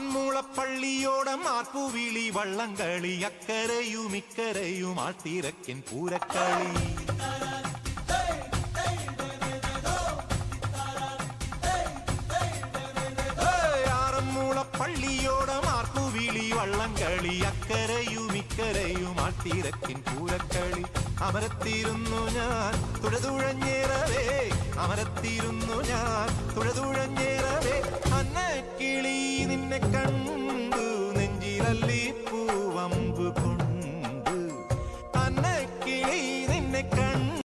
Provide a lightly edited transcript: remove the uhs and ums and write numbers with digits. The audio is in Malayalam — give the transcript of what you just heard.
ആറന്മുളപ്പള്ളിയോടം ആർപ്പുവിളി വള്ളംകളി അക്കരയും ഇക്കരയും ആട്ടിരക്കൻ പൂരക്കളി ആറന്മുളപ്പള്ളിയോടം ആർപ്പുവിളി വള്ളംകളി അക്കരയും ഇക്കരയും ആട്ടിരക്കൻ പൂരക്കളി അമരത്തിരുന്നു ഞാൻ തുഴതുഴഞ്ഞേറവേ അമരത്തിരുന്നു ഞാൻ തുഴതുഴഞ്ഞേറവേ അന്നക്കിളി നിന്നെ കണ്ടു നെഞ്ചിലല്ലി പൂവമ്പു